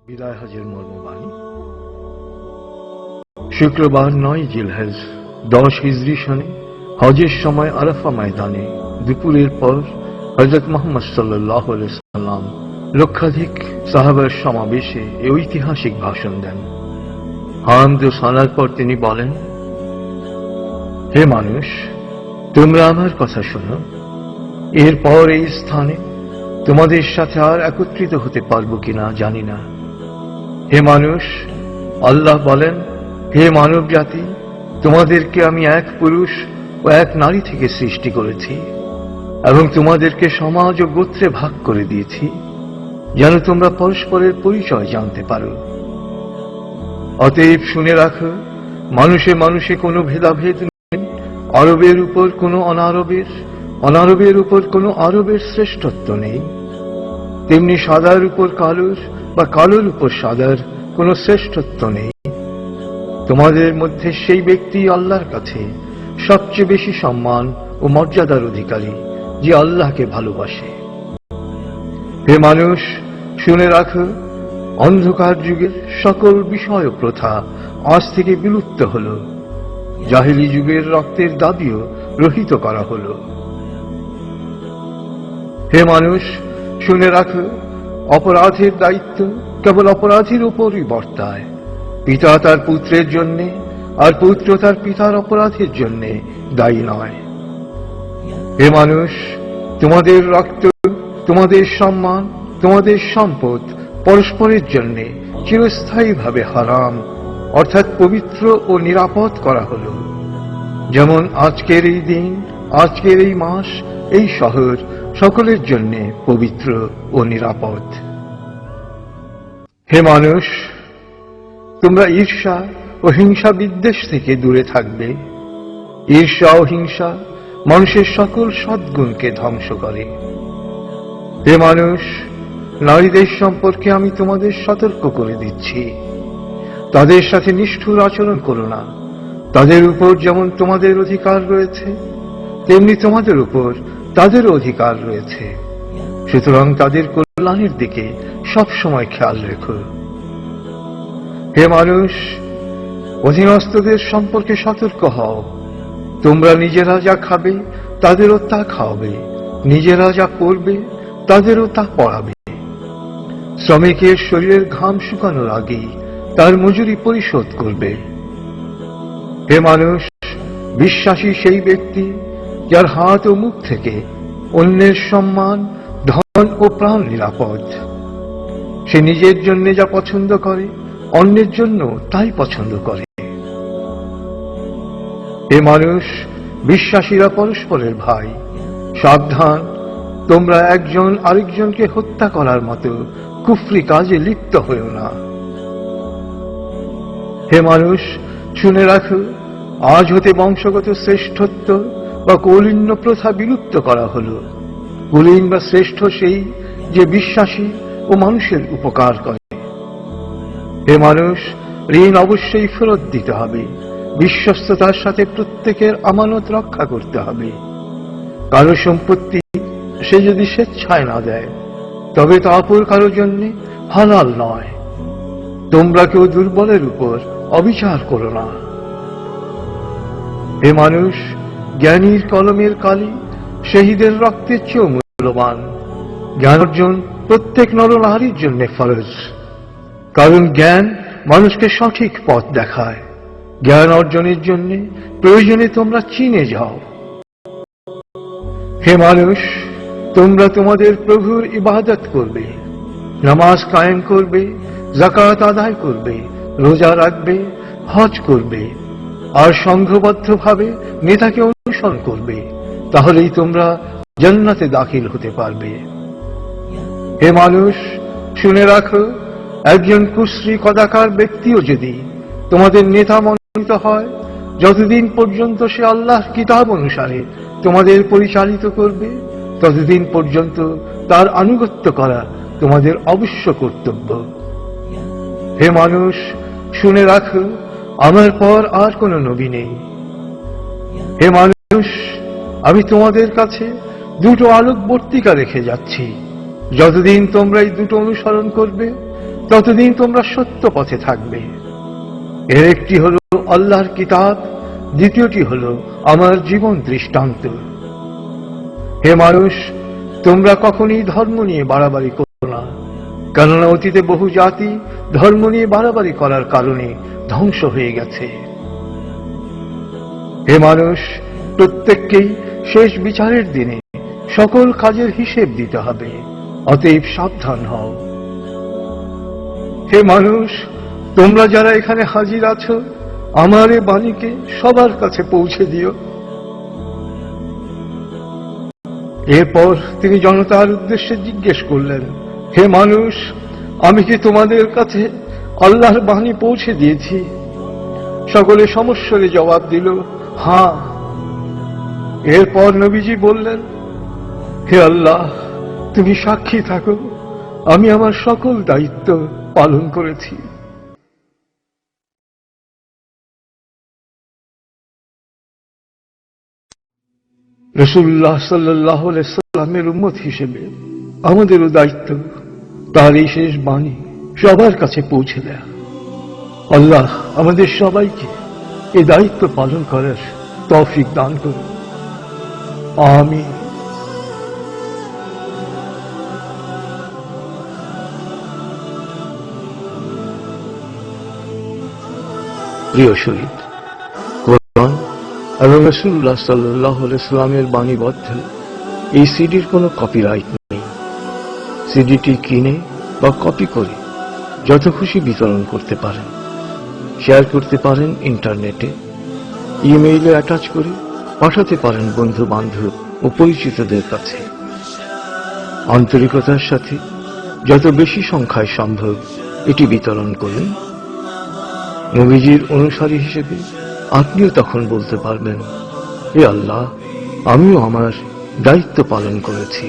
বিদায় হজের মর্মবাণী। শুক্রবার 9 জিলহজ 10 হিজরি সনে হজের সময় আরাফা ময়দানে দুপুরের পর হযরত মুহাম্মদ সাল্লাল্লাহু আলাইহি ওয়াসাল্লাম লক্ষাধিক সাহাবার সমাবেশে এই ঐতিহাসিক ভাষণ দেন। হামদ ও সানার পর তিনি বলেন, হে মানুষ, তোমরা আমার কথা শোনো। এরপর এই স্থানে তোমাদের সাথে আর একত্রিত হতে পারবো কিনা জানি না। হে মানুষ, আল্লাহ বলেন, হে মানব জাতি, তোমাদেরকে আমি এক পুরুষ ও এক নারী থেকে সৃষ্টি করেছি এবং তোমাদেরকে সমাজ ও গোত্রে ভাগ করে দিয়েছি যেন তোমরা পরস্পরের পরিচয় জানতে পারো। অতএব শুনে রাখো, মানুষে মানুষে কোনো ভেদাভেদ নেই। আরবের উপর কোনো অনারবের, অনারবের উপর কোনো আরবের শ্রেষ্ঠত্ব নেই। তেমনি সাদার উপর কালোর বা কালোর উপর সাদার কোনো শ্রেষ্ঠত্ব নেই। তোমাদের মধ্যে সেই ব্যক্তি আল্লাহর কাছে সবচেয়ে বেশি সম্মান ও মর্যাদার অধিকারী যে আল্লাহকে ভালোবাসে। হে মানুষ, শুনে রাখো, অন্ধকার যুগের সকল বিষয় ও প্রথা আজ থেকে বিলুপ্ত হল। জাহেলি যুগের রক্তের দাবিও রহিত করা হল। হে মানুষ, শুনে রাখো, অপরাধের দায়িত্ব কেবল অপরাধীর উপরই বর্তায়। পিতা তার পুত্রের জন্যে আর পুত্র তার পিতার অপরাধের জন্যে দায়ী নয়। হে মানুষ, তোমাদের রক্ত, তোমাদের সম্মান, তোমাদের সম্পদ পরস্পরের জন্যে চিরস্থায়ীভাবে হারাম অর্থাৎ পবিত্র ও নিরাপদ করা হল। যেমন আজকের এই দিন, আজকের এই মাস, এই শহর সকলের জন্যে পবিত্র ও নিরাপদ। হে মানুষ, তোমরা ঈর্ষা ও হিংসা বিদ্বেষ থেকে দূরে থাকবে। ঈর্ষা ও হিংসা মানুষের সকল সদ্গুণকে ধ্বংস করে। হে মানুষ, নারীদের সম্পর্কে আমি তোমাদের সতর্ক করে দিচ্ছি। তাদের সাথে নিষ্ঠুর আচরণ করো না। তাদের উপর যেমন তোমাদের অধিকার রয়েছে, তেমনি তোমাদের উপর তাদেরও অধিকার রয়েছে। সুতরাং তাদের কল্যাণের দিকে সবসময় খেয়াল রেখো। হে মানুষ, অধীনস্থদের সম্পর্কে সতর্ক হও। তোমরা নিজেরা যা খাবে তাদেরও তা খাওয়াবে, নিজেরা যা পরবে তাদেরও তা পরাবে। শ্রমিকের শরীরের ঘাম শুকানোর আগেই তার মজুরি পরিশোধ করবে। হে মানুষ, বিশ্বাসী সেই ব্যক্তি যার হাত ও মুখ থেকে অন্যের সম্মান, ধন ও প্রাণ নিরাপদ। সে নিজের জন্য যা পছন্দ করে অন্যের জন্য তাই পছন্দ করে। হে মানুষ, বিশ্বাসীরা পরস্পরের ভাই। সাবধান, তোমরা একজন আরেকজনকে হত্যা করার মতো কুফরি কাজে লিপ্ত হয়েও না। হে মানুষ, শুনে রাখো, আজ হতে বংশগত শ্রেষ্ঠত্ব বা কৌলিন্য প্রথা বিলুপ্ত করা হল। কুলীন বা শ্রেষ্ঠ সেই যে বিশ্বাসী ও মানুষের উপকার করে। হে মানুষ, ঋণ অবশ্যই ফেরত দিতে হবে। বিশ্বস্ততার সাথে প্রত্যেকের আমানত রক্ষা করতে হবে। কারো সম্পত্তি সে যদি স্বেচ্ছায় না দেয় তবে তা অপর কারো জন্য হালাল নয়। তোমরা কেউ দুর্বলের উপর অবিচার করো না। হে মানুষ, জ্ঞানীর কলমের কালি শহীদের রক্তের চেয়েও মূল্যবান। জ্ঞান অর্জন প্রত্যেক নরনারীর জন্য ফরজ, কারণ জ্ঞান মানুষকে সঠিক পথ দেখায়। জ্ঞান অর্জনের জন্য প্রয়োজনে তোমরা চীনে যাও। হে মানুষ, তোমরা তোমাদের প্রভুর ইবাদত করবে, নামাজ কায়েম করবে, যাকাত আদায় করবে, রোজা রাখবে, হজ করবে আর সংঘবদ্ধভাবে নেতাকে অনুসরণ করবে। তাহলেই তোমরা জান্নাতে দাখিল হতে পারবে। হে মানুষ, শুনে রাখো, একজন কুশ্রী কদাকার ব্যক্তিও যদি তোমাদের নেতা মনোনীত হয়, যতদিন পর্যন্ত সে আল্লাহর কিতাব অনুসারে তোমাদের পরিচালিত করবে ততদিন পর্যন্ত তার আনুগত্য করা তোমাদের অবশ্য কর্তব্য। হে মানুষ, শুনে রাখো, আমার পর আর কোন নবী নেই। হে মানুষ, আমি তোমাদের কাছে দুটো আলোকবর্তিকা রেখে যাচ্ছি। যতদিন তোমরা এই দুটো অনুসরণ করবে ততদিন তোমরা সত্য পথে থাকবে। এর একটি হল আল্লাহর কিতাব, দ্বিতীয়টি হল আমার জীবন দৃষ্টান্ত। হে মানুষ, তোমরা কখনই ধর্ম নিয়ে বাড়াবাড়ি করো না, কেননা অতীতে বহু জাতি ধর্ম নিয়ে বাড়াবাড়ি করার কারণে ধ্বংস হয়ে গেছে। হে মানুষ, প্রত্যেককেই শেষ বিচারের দিনে সকল কাজের হিসেব দিতে হবে, অতএব সাবধান হও। হে মানুষ, তোমরা যারা এখানে হাজির আছো, আমার এ বাণীকে সবার কাছে পৌঁছে দিও। এরপর তিনি জনতার উদ্দেশ্যে জিজ্ঞেস করলেন, হে মানুষ, আমি কি তোমাদের কাছে আল্লাহর বাণী পৌঁছে দিয়েছি? সকলে সমস্বরে জবাব দিল, হ্যাঁ। এরপর নবীজি বললেন, হে আল্লাহ, তুমি সাক্ষী থাকো, আমি আমার সকল দায়িত্ব পালন করেছি। রাসূলুল্লাহ সাল্লাল্লাহু আলাইহি সাল্লামের উম্মত হিসেবে আমাদেরও দায়িত্ব তার এই শেষ বাণী সবার কাছে পৌঁছে দেয়া। আল্লাহ আমাদের সবাইকে এই দায়িত্ব পালন করার তৌফিক দান করুন। আমিন। প্রিয় শহীদ, কোরআন এবং রাসূলুল্লাহ সাল্লাল্লাহু আলাইহি সাল্লামের বাণীবদ্ধ এই সিডির কোনো কপিরাইট নেই। সিডিটি কিনে বা কপি করে যত খুশি বিতরণ করতে পারেন, শেয়ার করতে পারেন ইন্টারনেটে, ইমেইলে অ্যাটাচ করে পাঠাতে পারেন বন্ধু বান্ধব ও পরিচিতদের কাছে। আন্তরিকতার সাথে যত বেশি সংখ্যায় সম্ভব এটি বিতরণ করুন। নবীজির অনুসারী হিসেবে আপনিও তখন বলতে পারবেন, হে আল্লাহ, আমিও আমার দায়িত্ব পালন করেছি।